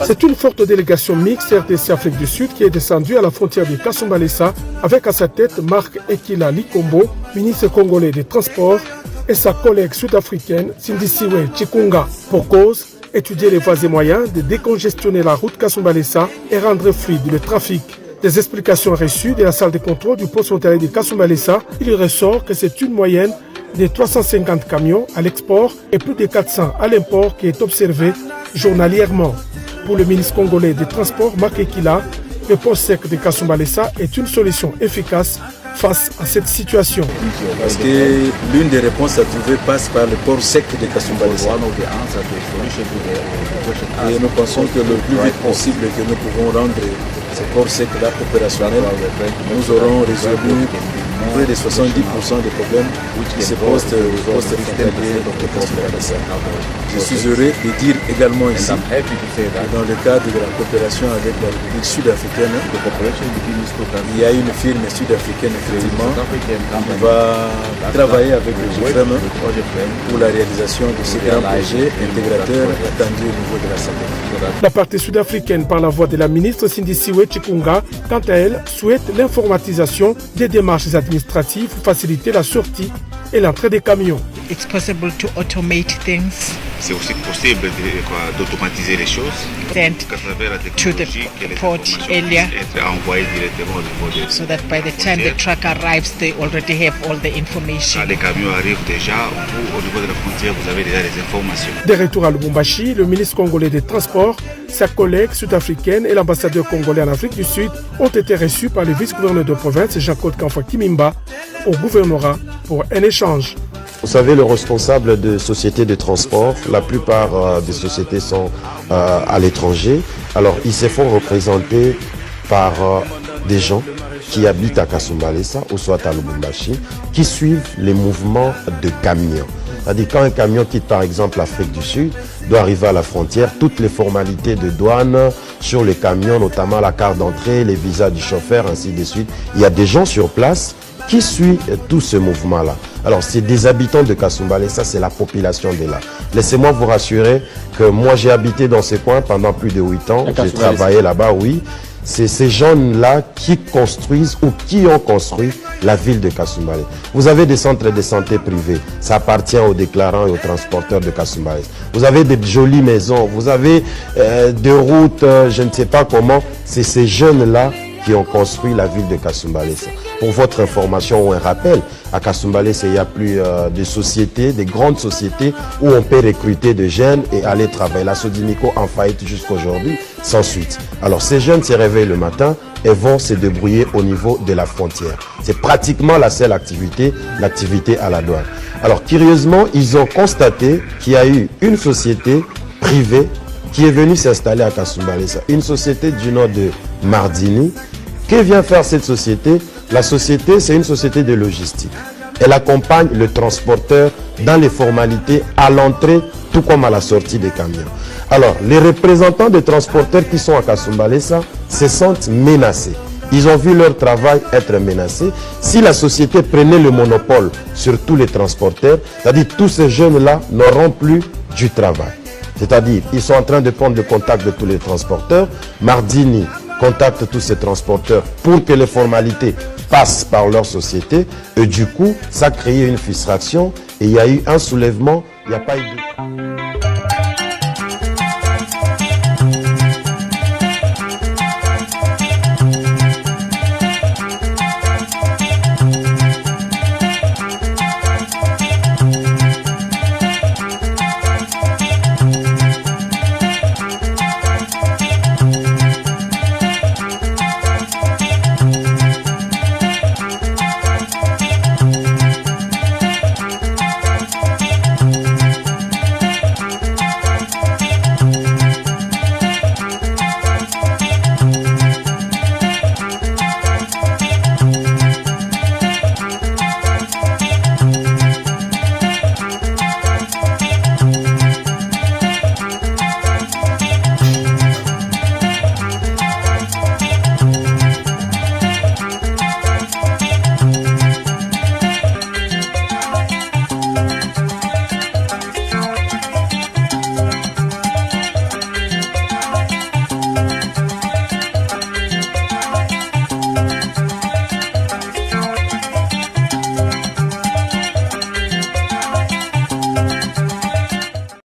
C'est une forte délégation mixte RDC-Afrique du Sud qui est descendue à la frontière de Kasumbalesa avec à sa tête Marc Ekila Likombo, ministre congolais des Transports, et sa collègue sud-africaine Sindisiwe Chikunga. Pour cause, étudier les voies et moyens de décongestionner la route Kasumbalesa et rendre fluide le trafic. Des explications reçues de la salle de contrôle du poste frontalier de Kasumbalesa, il ressort que c'est une moyenne de 350 camions à l'export et plus de 400 à l'import qui est observée journalièrement. Pour le ministre congolais des Transports, Marc Ekila, le port sec de Kasumbalesa est une solution efficace face à cette situation. Parce que l'une des réponses à trouver passe par le port sec de Kasumbalesa. Et nous pensons que le plus vite possible que nous pouvons rendre ce port sec-là opérationnel, nous aurons résolu près de 70% des problèmes qui se posent au poste frontalier de Kasumbalesa. Je suis heureux de dire également ici que dans le cadre de la coopération avec la République sud-africaine, il y a une firme sud-africaine effectivement qui va travailler avec le GFM pour la réalisation de ce grand projet intégrateur attendu au niveau de la santé. La partie sud-africaine, par la voix de la ministre Sindisiwe Chikunga, quant à elle, souhaite l'informatisation des démarches administratives pour faciliter la sortie et l'entrée des camions. It's possible to automate things. C'est aussi possible d'automatiser les choses. Send to the port area so that by the time the truck arrives, they already have all the information. Les camions arrivent déjà, vous, au niveau de la frontière, vous avez déjà les informations. De retour à Lubumbashi, le ministre congolais des Transports, sa collègue sud-africaine et l'ambassadeur congolais en Afrique du Sud ont été reçus par le vice-gouverneur de province, Jean-Claude Kamfwa Kimimba, au gouvernorat pour un échange. Vous savez, le responsable de sociétés de transport, la plupart des sociétés sont à l'étranger. Alors, ils se font représenter par des gens qui habitent à Kasumbalesa ou soit à Lubumbashi, qui suivent les mouvements de camions. C'est-à-dire quand un camion quitte par exemple l'Afrique du Sud, doit arriver à la frontière, toutes les formalités de douane sur les camions, notamment la carte d'entrée, les visas du chauffeur, ainsi de suite. Il y a des gens sur place qui suit tout ce mouvement-là. Alors, c'est des habitants de Kasumbalesa, c'est la population de là. Laissez-moi vous rassurer que moi, j'ai habité dans ce coin pendant plus de 8 ans. J'ai travaillé là-bas, oui. C'est ces jeunes-là qui construisent ou qui ont construit la ville de Kasumbalesa. Vous avez des centres de santé privés. Ça appartient aux déclarants et aux transporteurs de Kasumbalesa. Vous avez des jolies maisons. Vous avez des routes, je ne sais pas comment. C'est ces jeunes-là qui ont construit la ville de Kasumbalesa. Pour votre information ou un rappel, à Kasumbalesa, il y a plus de sociétés, des grandes sociétés où on peut recruter des jeunes et aller travailler. La Sodimico en faillite jusqu'aujourd'hui, sans suite. Alors ces jeunes se réveillent le matin, et vont se débrouiller au niveau de la frontière. C'est pratiquement la seule activité, l'activité à la douane. Alors curieusement, ils ont constaté qu'il y a eu une société privée qui est venue s'installer à Kasumbalesa, une société du nom de Mardini. Que vient faire cette société? La société, c'est une société de logistique. Elle accompagne le transporteur dans les formalités à l'entrée, tout comme à la sortie des camions. Alors, les représentants des transporteurs qui sont à Kasumbalesa se sentent menacés. Ils ont vu leur travail être menacé. Si la société prenait le monopole sur tous les transporteurs, c'est-à-dire tous ces jeunes-là n'auront plus du travail. C'est-à-dire, ils sont en train de prendre le contact de tous les transporteurs. Mardini contacte tous ces transporteurs pour que les formalités passent par leur société. Et du coup, ça a créé une frustration et il y a eu un soulèvement. Il n'y a pas eu de...